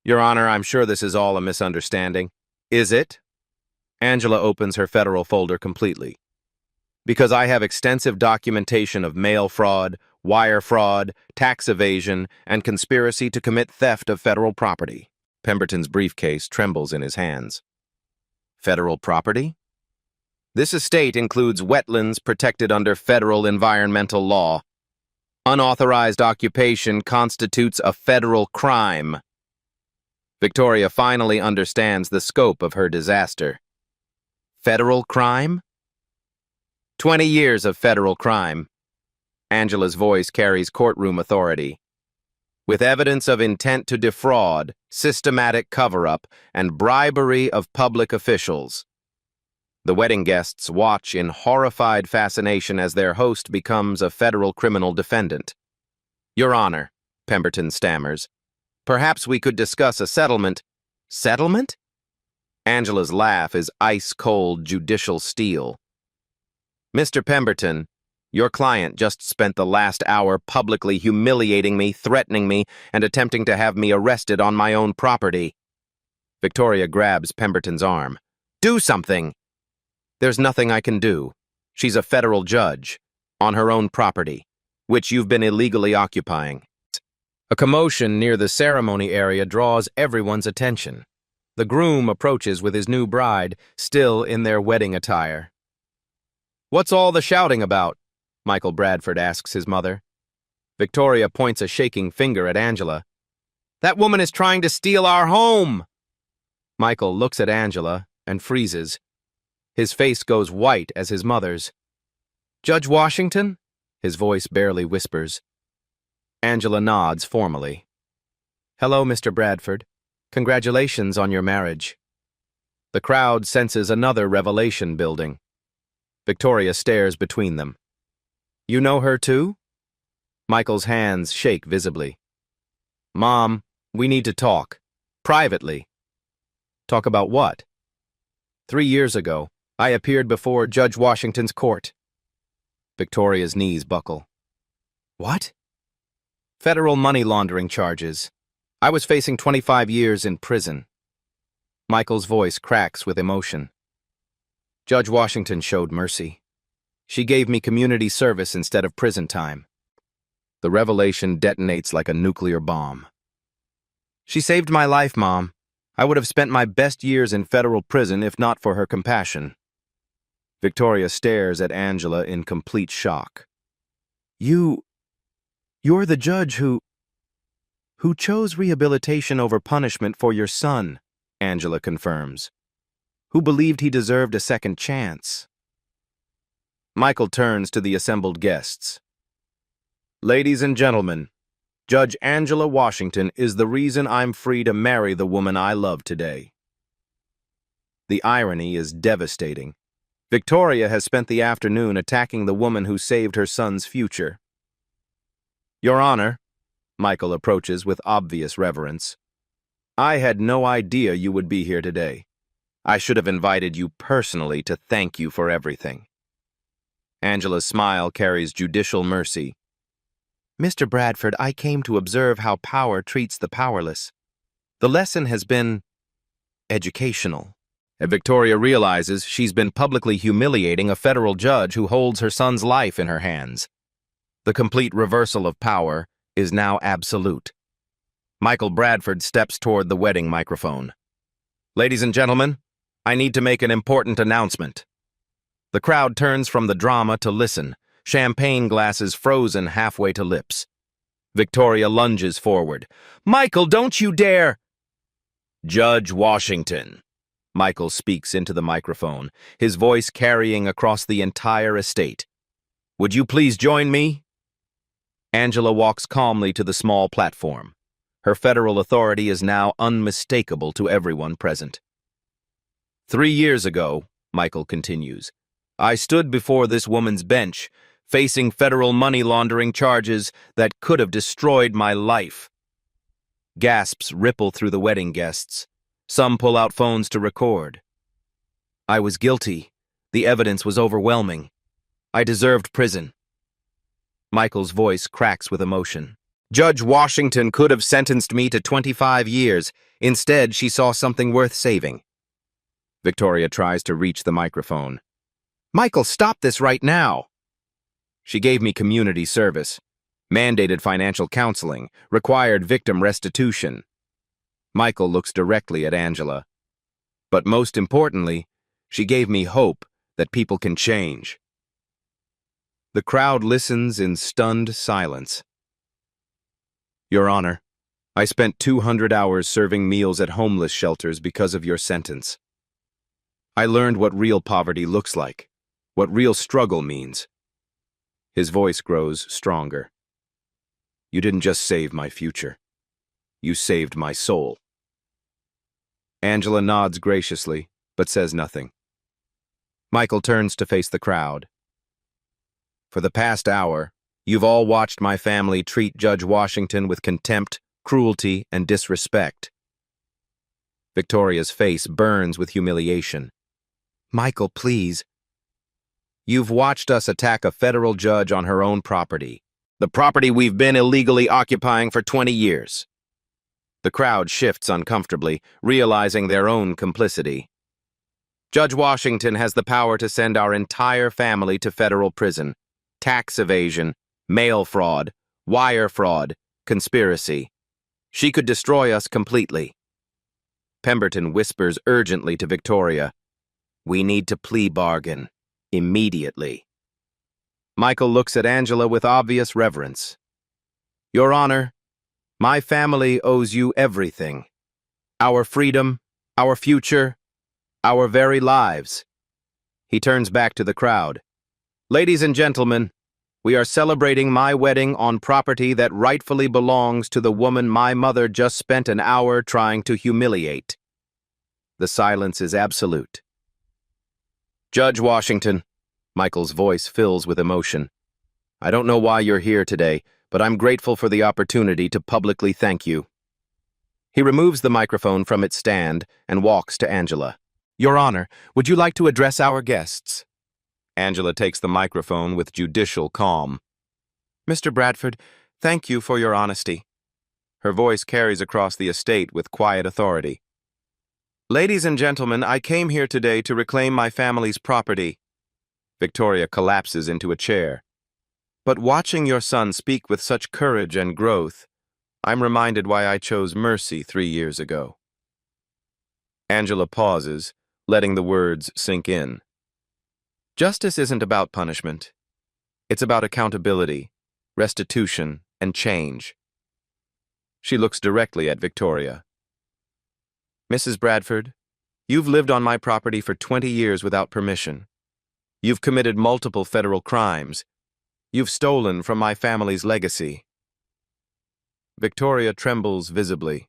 Your Honor, I'm sure this is all a misunderstanding. Is it? Angela opens her federal folder completely. Because I have extensive documentation of mail fraud, wire fraud, tax evasion, and conspiracy to commit theft of federal property. Pemberton's briefcase trembles in his hands. Federal property? This estate includes wetlands protected under federal environmental law. Unauthorized occupation constitutes a federal crime. Victoria finally understands the scope of her disaster. Federal crime? 20 years of federal crime. Angela's voice carries courtroom authority. with evidence of intent to defraud, systematic cover-up, and bribery of public officials. The wedding guests watch in horrified fascination as their host becomes a federal criminal defendant. "Your Honor," Pemberton stammers, "perhaps we could discuss a settlement." "Settlement?" Angela's laugh is ice-cold judicial steel. "Mr. Pemberton, your client just spent the last hour publicly humiliating me, threatening me, and attempting to have me arrested on my own property." Victoria grabs Pemberton's arm. "Do something!" "There's nothing I can do. She's a federal judge, on her own property, which you've been illegally occupying." A commotion near the ceremony area draws everyone's attention. The groom approaches with his new bride, still in their wedding attire. "What's all the shouting about?" Michael Bradford asks his mother. Victoria points a shaking finger at Angela. "That woman is trying to steal our home!" Michael looks at Angela and freezes. His face goes white as his mother's. "Judge Washington?" His voice barely whispers. Angela nods formally. "Hello, Mr. Bradford. Congratulations on your marriage." The crowd senses another revelation building. Victoria stares between them. "You know her too?" Michael's hands shake visibly. "Mom, we need to talk. Privately." "Talk about what?" 3 years ago, I appeared before Judge Washington's court." Victoria's knees buckle. "What?" "Federal money laundering charges. I was facing 25 years in prison." Michael's voice cracks with emotion. "Judge Washington showed mercy. She gave me community service instead of prison time." The revelation detonates like a nuclear bomb. "She saved my life, Mom. I would have spent my best years in federal prison if not for her compassion." Victoria stares at Angela in complete shock. You're the judge who chose rehabilitation over punishment for your son," Angela confirms. "Who believed he deserved a second chance." Michael turns to the assembled guests. "Ladies and gentlemen, Judge Angela Washington is the reason I'm free to marry the woman I love today." The irony is devastating. Victoria has spent the afternoon attacking the woman who saved her son's future. "Your Honor," Michael approaches with obvious reverence, "I had no idea you would be here today. I should have invited you personally to thank you for everything." Angela's smile carries judicial mercy. "Mr. Bradford, I came to observe how power treats the powerless. The lesson has been educational." And Victoria realizes she's been publicly humiliating a federal judge who holds her son's life in her hands. The complete reversal of power is now absolute. Michael Bradford steps toward the wedding microphone. "Ladies and gentlemen, I need to make an important announcement." The crowd turns from the drama to listen, champagne glasses frozen halfway to lips. Victoria lunges forward. "Michael, don't you dare!" "Judge Washington," Michael speaks into the microphone, his voice carrying across the entire estate. "Would you please join me?" Angela walks calmly to the small platform. Her federal authority is now unmistakable to everyone present. 3 years ago, Michael continues, I stood before this woman's bench, facing federal money laundering charges that could have destroyed my life. Gasps ripple through the wedding guests. Some pull out phones to record. I was guilty. The evidence was overwhelming. I deserved prison. Michael's voice cracks with emotion. Judge Washington could have sentenced me to 25 years. Instead, she saw something worth saving. Victoria tries to reach the microphone. Michael, stop this right now. She gave me community service, mandated financial counseling, required victim restitution. Michael looks directly at Angela. But most importantly, she gave me hope that people can change. The crowd listens in stunned silence. Your Honor, I spent 200 hours serving meals at homeless shelters because of your sentence. I learned what real poverty looks like, what real struggle means. His voice grows stronger. You didn't just save my future. You saved my soul. Angela nods graciously, but says nothing. Michael turns to face the crowd. For the past hour, you've all watched my family treat Judge Washington with contempt, cruelty, and disrespect. Victoria's face burns with humiliation. Michael, please. You've watched us attack a federal judge on her own property, the property we've been illegally occupying for 20 years. The crowd shifts uncomfortably, realizing their own complicity. Judge Washington has the power to send our entire family to federal prison. Tax evasion, mail fraud, wire fraud, conspiracy. She could destroy us completely. Pemberton whispers urgently to Victoria, "We need to plea bargain, immediately." Michael looks at Angela with obvious reverence. "Your Honor, my family owes you everything. Our freedom, our future, our very lives." He turns back to the crowd. "Ladies and gentlemen, we are celebrating my wedding on property that rightfully belongs to the woman my mother just spent an hour trying to humiliate." The silence is absolute. "Judge Washington," Michael's voice fills with emotion, "I don't know why you're here today, but I'm grateful for the opportunity to publicly thank you." He removes the microphone from its stand and walks to Angela. "Your Honor, would you like to address our guests?" Angela takes the microphone with judicial calm. "Mr. Bradford, thank you for your honesty." Her voice carries across the estate with quiet authority. "Ladies and gentlemen, I came here today to reclaim my family's property." Victoria collapses into a chair. "But watching your son speak with such courage and growth, I'm reminded why I chose mercy 3 years ago." Angela pauses, letting the words sink in. "Justice isn't about punishment. It's about accountability, restitution, and change." She looks directly at Victoria. "Mrs. Bradford, you've lived on my property for 20 years without permission. You've committed multiple federal crimes. You've stolen from my family's legacy." Victoria trembles visibly.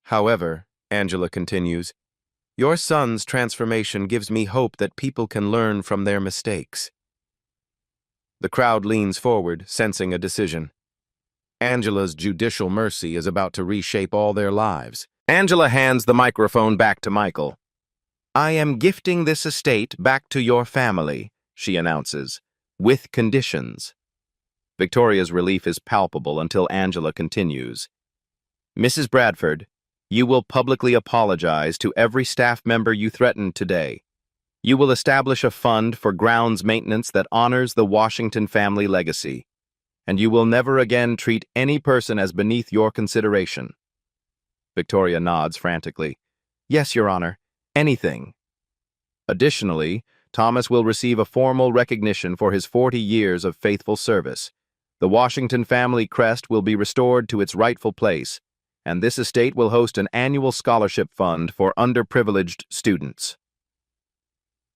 "However," Angela continues, "your son's transformation gives me hope that people can learn from their mistakes." The crowd leans forward, sensing a decision. Angela's judicial mercy is about to reshape all their lives. Angela hands the microphone back to Michael. "I am gifting this estate back to your family," she announces, "with conditions." Victoria's relief is palpable until Angela continues. "Mrs. Bradford, you will publicly apologize to every staff member you threatened today. You will establish a fund for grounds maintenance that honors the Washington family legacy, and you will never again treat any person as beneath your consideration." Victoria nods frantically. "Yes, Your Honor. Anything." Additionally, Thomas will receive a formal recognition for his 40 years of faithful service. The Washington family crest will be restored to its rightful place, and this estate will host an annual scholarship fund for underprivileged students.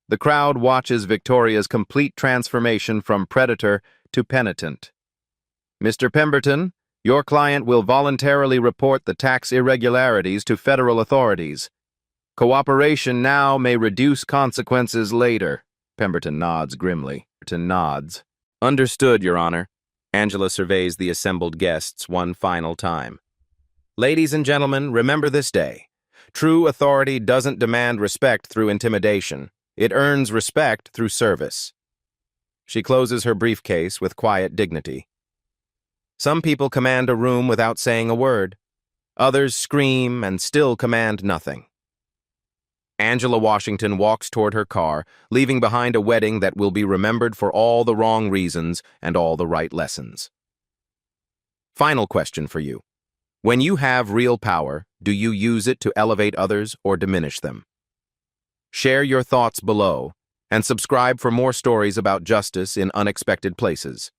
The crowd watches Victoria's complete transformation from predator to penitent. "Mr. Pemberton, your client will voluntarily report the tax irregularities to federal authorities. Cooperation now may reduce consequences later." Pemberton nods grimly. Pemberton nods. "Understood, Your Honor." Angela surveys the assembled guests one final time. "Ladies and gentlemen, remember this day. True authority doesn't demand respect through intimidation. It earns respect through service." She closes her briefcase with quiet dignity. Some people command a room without saying a word. Others scream and still command nothing. Angela Washington walks toward her car, leaving behind a wedding that will be remembered for all the wrong reasons and all the right lessons. Final question for you. When you have real power, do you use it to elevate others or diminish them? Share your thoughts below and subscribe for more stories about justice in unexpected places.